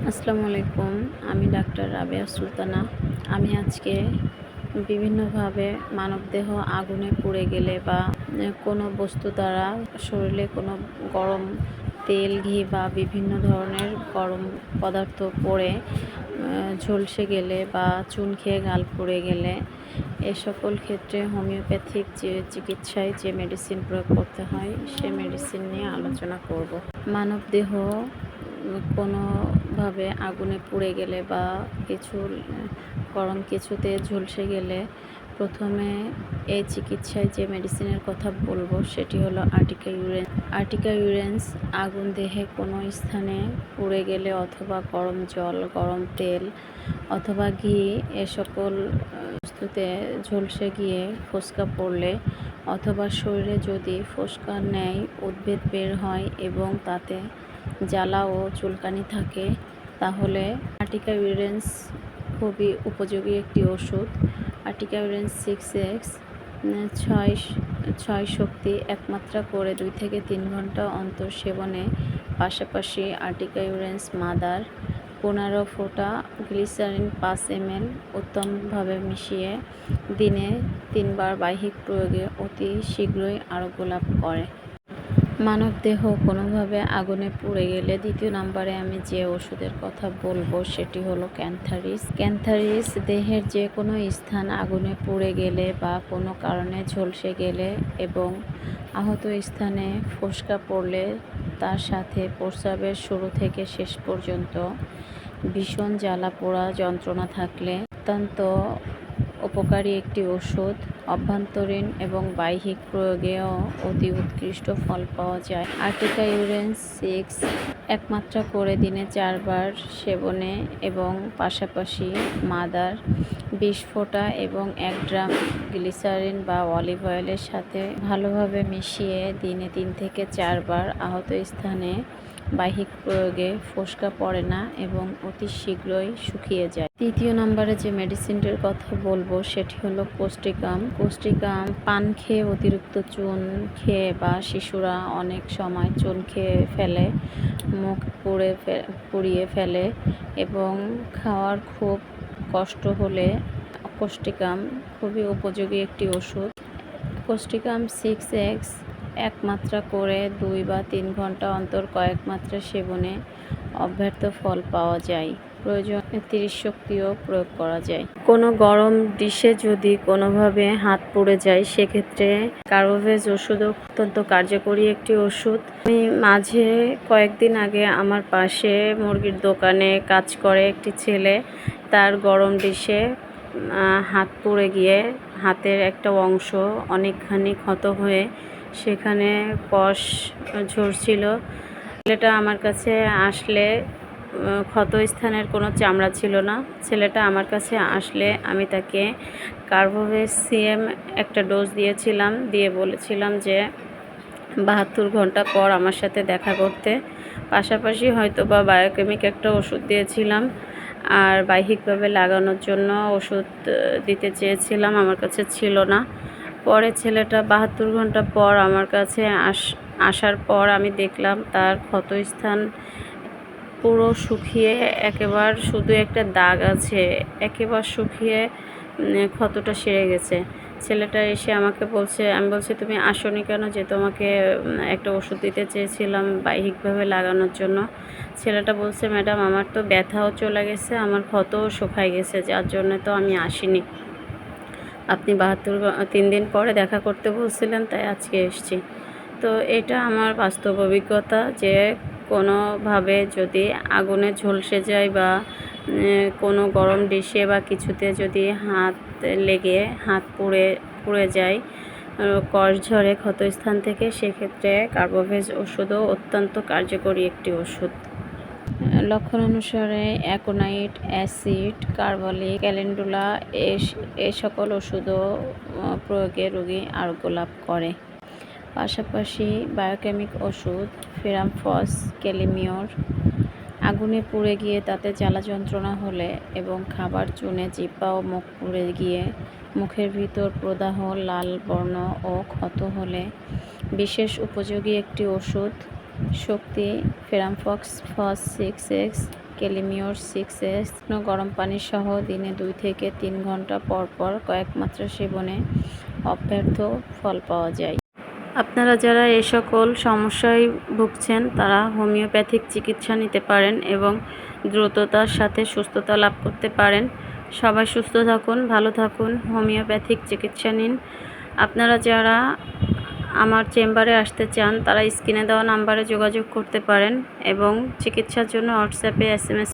আসসালামু আলাইকুম। আমি ডাক্তার রাবেয়া সুলতানা। আমি আজকে বিভিন্নভাবে মানবদেহ আগুনে পুড়ে গেলে বা কোনো বস্তু দ্বারা শরীরে কোনো গরম তেল, ঘি বা বিভিন্ন ধরনের গরম পদার্থ পড়ে ঝলসে গেলে বা চুন খেয়ে গাল পুড়ে গেলে এ সকল ক্ষেত্রে হোমিওপ্যাথিক যে চিকিৎসায় যে মেডিসিন প্রয়োগ করতে হয় সে মেডিসিন নিয়ে আলোচনা করব। মানবদেহ কোনোভাবে আগুনে পুড়ে গেলে বা কিছু গরম কিছুতে ঝলসে গেলে প্রথমে এই চিকিৎসায় যে মেডিসিনের কথা বলবো সেটি হলো আর্টিকা ইউরেন্স। আর্টিকা ইউরেন্স আগুন দেহে কোনো স্থানে পুড়ে গেলে অথবা গরম জল, গরম তেল অথবা ঘি এ সকল বস্তুতে ঝলসে গিয়ে ফোসকা পড়লে অথবা শরীরে যদি ফোসকার ন্যায় উদ্ভিদ বের হয় এবং তাতে জ্বালা ও চুলকানি থাকে তাহলে আর্টিকা ইউরেন্স খুবই উপযোগী একটি ওষুধ। আর্টিকা ইউরেন্স 6x 6 শক্তি একমাত্রা করে 2 থেকে 3 ঘন্টা অন্তর সেবনে পাশাপাশি আর্টিকা ইউরেন্স মাদার 15 ফোঁটা গ্লিসারিন 5 ml উত্তমভাবে মিশিয়ে দিনে 3 বার বাহ্যিক প্রয়োগে অতি শীঘ্রই আরোগ্য লাভ করে। মানবদেহ কোনোভাবে আগুনে পুড়ে গেলে দ্বিতীয় নম্বরে আমি যে ওষুধের কথা বলবো সেটি হলো ক্যান্থারিস। ক্যান্থারিস দেহের যে কোনো স্থান আগুনে পুড়ে গেলে বা কোনো কারণে ঝলসে গেলে এবং আহত স্থানে ফোসকা পড়লে তার সাথে প্রস্রাবের শুরু থেকে শেষ পর্যন্ত ভীষণ জ্বালা পোড়া যন্ত্রণা থাকলে অত্যন্ত উপকারী একটি ওষুধ। অভ্যন্তরীণ এবং বাহ্যিক প্রয়োগেও অতি উৎকৃষ্ট ফল পাওয়া যায়। আর্টিকা ইউরেন্স 6 একমাত্রা করে দিনে 4 বার সেবনে এবং পাশাপাশি মাদার 20 ফোঁটা এবং 1 ড্রাম গ্লিসারিন বা অলিভ অয়েলের সাথে ভালোভাবে মিশিয়ে দিনে 3 থেকে 4 বার আহত স্থানে বাহ্যিক প্রয়োগে ফোসকা পড়ে না এবং অতি শীঘ্রই শুকিয়ে যায়। তৃতীয় নম্বরে যে মেডিসিনটির কথা বলবো সেটি হলো কোস্টিকাম। কোস্টিকাম পান খেয়ে অতিরিক্ত চুন খেয়ে বা শিশুরা অনেক সময় চুন খেয়ে ফেলে, মুখ পুড়িয়ে ফেলে এবং খাওয়ার খুব কষ্ট হলে কোস্টিকাম খুবই উপযোগী একটি ওষুধ। কোস্টিকাম 6x একমাত্রা করে 2 বা 3 ঘন্টা অন্তর কয়েক মাত্রা সেবনে অব্যর্থ ফল পাওয়া যায়। প্রয়োজনে 30 শক্তিও প্রয়োগ করা যায়। কোনো গরম ডিশে যদি কোনোভাবে হাত পুড়ে যায় সেক্ষেত্রে কার্বোভেজ ওষুধও অত্যন্ত কার্যকরী একটি ওষুধ। আমি মাঝে কয়েকদিন আগে আমার পাশে মুরগির দোকানে কাজ করে একটি ছেলে, তার গরম ডিশে হাত পুড়ে গিয়ে হাতের একটা অংশ অনেকখানি ক্ষত হয়ে সেখানে কষ ঝরছিল। ছেলেটা আমার কাছে আসলে ক্ষত স্থানের কোনো চামড়া ছিল না। ছেলেটা আমার কাছে আসলে আমি তাকে কার্বোভেজ সিএম একটা ডোজ দিয়েছিলাম, দিয়ে বলেছিলাম যে 72 ঘন্টা পর আমার সাথে দেখা করতে। পাশাপাশি হয়তো বা বায়োকেমিক একটা ওষুধ দিয়েছিলাম আর বাহ্যিকভাবে লাগানোর জন্য ওষুধ দিতে চেয়েছিলাম, আমার কাছে ছিল না। পরে ছেলেটা 72 ঘন্টা পর আমার কাছে আসার পর আমি দেখলাম তার ক্ষতস্থান পুরো শুকিয়ে একেবারে শুধু একটা দাগ আছে, একেবারে শুকিয়ে ক্ষতটা সেরে গেছে। ছেলেটা এসে আমাকে বলছে, আমি বলছি তুমি আসোনি কেন, যে তোমাকে একটা ওষুধ দিতে চেয়েছিলাম বাহ্যিকভাবে লাগানোর জন্য। ছেলেটা বলছে ম্যাডাম আমার তো ব্যথাও চলে গেছে, আমার ক্ষতও শুকায় গেছে, যার জন্য তো আমি আসিনি। আপনি 3 দিন পরে দেখা করতে বলছিলেন তাই আজকে এসেছি। তো এটা আমার বাস্তব অভিজ্ঞতা যে কোনোভাবে যদি আগুনে ঝলসে যায় বা কোনো গরম ডিশে বা কিছুতে যদি হাত লেগে হাত পুড়ে যায়, কষ ঝরে ক্ষতস্থান থেকে, সেক্ষেত্রে কার্বোভেজ ওষুধও অত্যন্ত কার্যকরী একটি ওষুধ। লক্ষণ অনুসারে অ্যাকোনাইট, অ্যাসিড, কার্বলিক, ক্যালেন্ডুলা এ সকল ওষুধও প্রয়োগে রোগী আরোগ্য লাভ করে। পাশাপাশি বায়োকেমিক ওষুধ ফেরামফস, ক্যালিমিওর আগুনে পুড়ে গিয়ে তাতে জ্বালা যন্ত্রণা হলে এবং খাবার চুনে জিহ্বা ও মুখ পুড়ে গিয়ে মুখের ভিতর প্রদাহ, লাল বর্ণ ও ক্ষত হলে বিশেষ উপযোগী একটি ওষুধ শক্তি ফেরামফস 6x ক্যালিমিওর 6S গরম পানি সহ দিনে 2 থেকে 3 ঘন্টা পর পর কয়েক মাত্রা সেবনে অব্যর্থ ফল পাওয়া যায়। আপনারা যারা এই সকল সমস্যায় ভুগছেন তারা হোমিওপ্যাথিক চিকিৎসা নিতে পারেন এবং দ্রুততার সাথে সুস্থতা লাভ করতে পারেন। সবাই সুস্থ থাকুন, ভালো থাকুন, হোমিওপ্যাথিক চিকিৎসা নিন। আপনারা যারা আমার চেম্বারে আসতে চান তারা স্ক্রিনে দেওয়া নাম্বারে যোগাযোগ করতে পারেন এবং চিকিৎসার জন্য হোয়াটসঅ্যাপে SMS